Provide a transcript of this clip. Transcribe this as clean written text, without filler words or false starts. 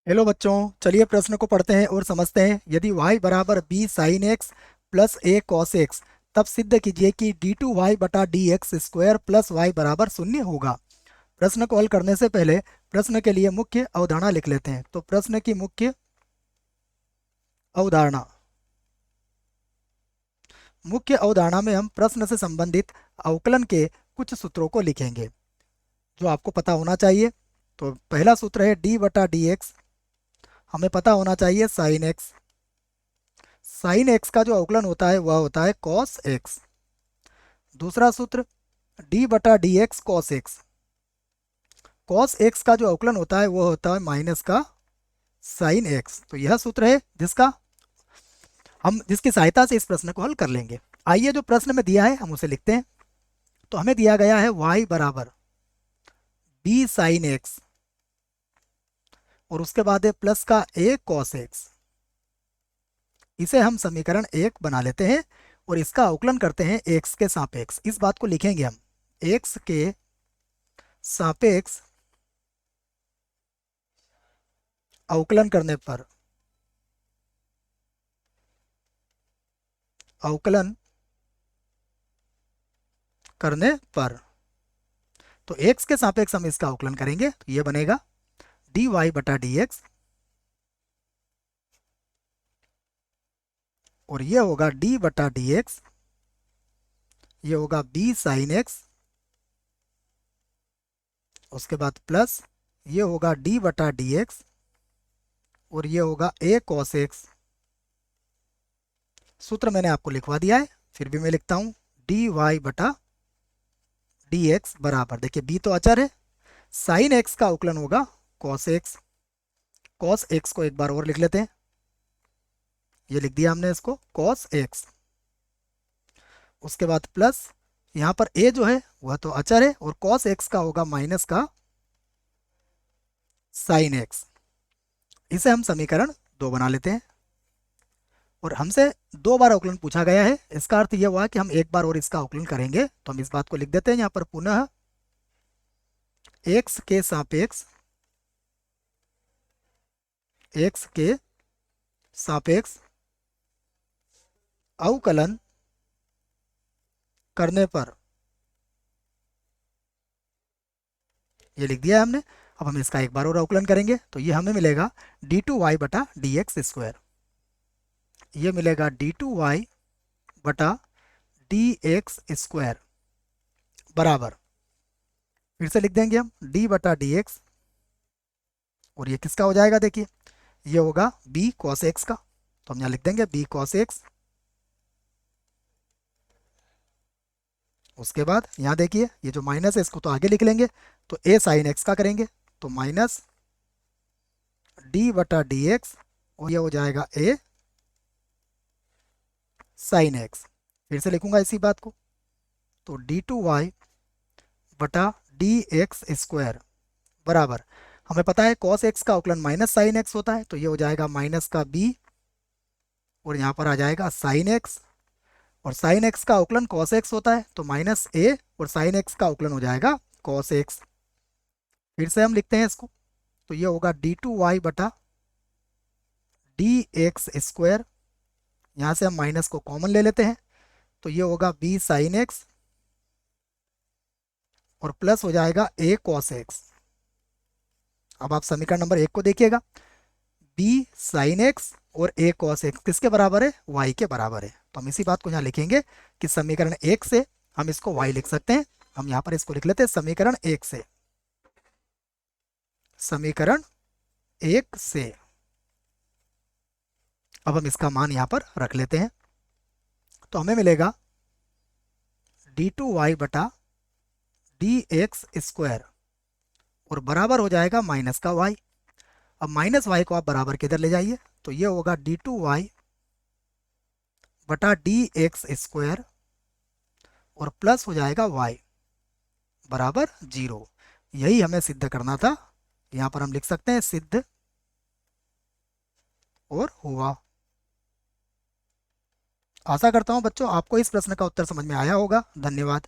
Hello बच्चों, चलिए प्रश्न को पढ़ते हैं और समझते हैं। यदि y बराबर b sine x plus a cos x, तब सिद्ध कीजिए कि d2y बटा d x square plus y बराबर शून्य होगा। प्रश्न को हल करने से पहले प्रश्न के लिए मुख्य अवधारणा लिख लेते हैं। तो प्रश्न की मुख्य अवधारणा, मुख्य अवधारणा में हम प्रश्न से संबंधित अवकलन के कुछ सूत्रों को लिखेंगे जो आपको पता होना चाहिए। तो पहला सूत्र है d बटा डी एक्स, हमें पता होना चाहिए साइन एक्स। साइन एक्स का जो अवकलन होता है वह होता है कॉस एक्स। दूसरा सूत्र d बटा d x cos x, cos x का जो अवकलन होता है वह होता है माइनस का साइन एक्स। तो यह सूत्र है जिसकी सहायता से इस प्रश्न को हल कर लेंगे। आइए जो प्रश्न में दिया है हम उसे लिखते हैं। तो हमें दिया गया है y बराबर b साइन एक्स और उसके बाद है प्लस का a कॉस एक्स। इसे हम समीकरण 1 बना लेते हैं और इसका अवकलन करते हैं x के सापेक्ष। इस बात को लिखेंगे हम x के सापेक्ष अवकलन करने पर, अवकलन करने पर तो x के सापेक्ष हम इसका अवकलन करेंगे तो ये बनेगा dy बटा डी एक्स और ये होगा d बटा डी एक्स, ये होगा b साइन एक्स, उसके बाद प्लस ये होगा d बटा डी एक्स और ये होगा a कॉस एक्स। सूत्र मैंने आपको लिखवा दिया है, फिर भी मैं लिखता हूं dy बटा डी एक्स बराबर, देखिए b तो अचर है, साइन एक्स का अवकलन होगा कॉस एक्स। कॉस एक्स को एक बार और लिख लेते हैं, ये लिख दिया हमने इसको कॉस एक्स। उसके बाद प्लस यहाँ पर a जो है वह तो अचर है और कॉस एक्स का होगा माइनस का साइन एक्स। इसे हम समीकरण 2 बना लेते हैं और हमसे 2 बार अवकलन पूछा गया है, इसका अर्थ यह हुआ कि हम एक बार और इसका अवकलन करेंगे। तो हम इस बात को लिख देते हैं यहाँ पर पुनः x के सापेक्ष, x के सापेक्ष अवकलन करने पर, ये लिख दिया है हमने। अब हम इसका एक बार और अवकलन करेंगे तो ये हमें मिलेगा d2y बटा डी एक्स स्क्वायर, ये मिलेगा d2y बटा डी एक्स स्क्वायर बराबर, फिर से लिख देंगे हम d बटा डी एक्स और ये किसका हो जाएगा, देखिए ये होगा b कॉस एक्स का। तो हम यहाँ लिख देंगे b कॉस एक्स। उसके बाद यहाँ देखिए ये जो माइनस है इसको तो आगे लिख लेंगे, तो a साइन एक्स का करेंगे तो माइनस d बटा डी एक्स और ये हो जाएगा a साइन एक्स। फिर से लिखूंगा इसी बात को, तो d2y बटा डी एक्स स्क्वायर बराबर, हमें पता है कॉस एक्स का अवकलन माइनस साइन एक्स होता है, तो ये हो जाएगा माइनस का b और यहाँ पर आ जाएगा साइन एक्स, और साइन एक्स का अवकलन कॉस एक्स होता है तो माइनस a और साइन एक्स का अवकलन हो जाएगा कॉस एक्स। फिर से हम लिखते हैं इसको, तो ये होगा d2y बटा डी एक्स स्क्वायर, यहाँ से हम माइनस को कॉमन ले लेते हैं तो ये होगा b साइन एक्स और प्लस हो जाएगा a कॉस एक्स। अब आप समीकरण नंबर 1 को देखिएगा, b साइन एक्स और a कॉस एक्स किसके बराबर है, y के बराबर है। तो हम इसी बात को यहाँ लिखेंगे कि समीकरण 1 से हम इसको y लिख सकते हैं। हम यहाँ पर इसको लिख लेते हैं समीकरण 1 से, समीकरण 1 से। अब हम इसका मान यहाँ पर रख लेते हैं, तो हमें मिलेगा d2y बटा डी एक्स स्क्वायर और बराबर हो जाएगा माइनस का y। अब माइनस y को आप बराबर के इधर ले जाइए तो ये होगा d2y बटा डी एक्स स्क्वायर और प्लस हो जाएगा y बराबर 0। यही हमें सिद्ध करना था, यहाँ पर हम लिख सकते हैं सिद्ध और हुआ। आशा करता हूँ बच्चों आपको इस प्रश्न का उत्तर समझ में आया होगा। धन्यवाद।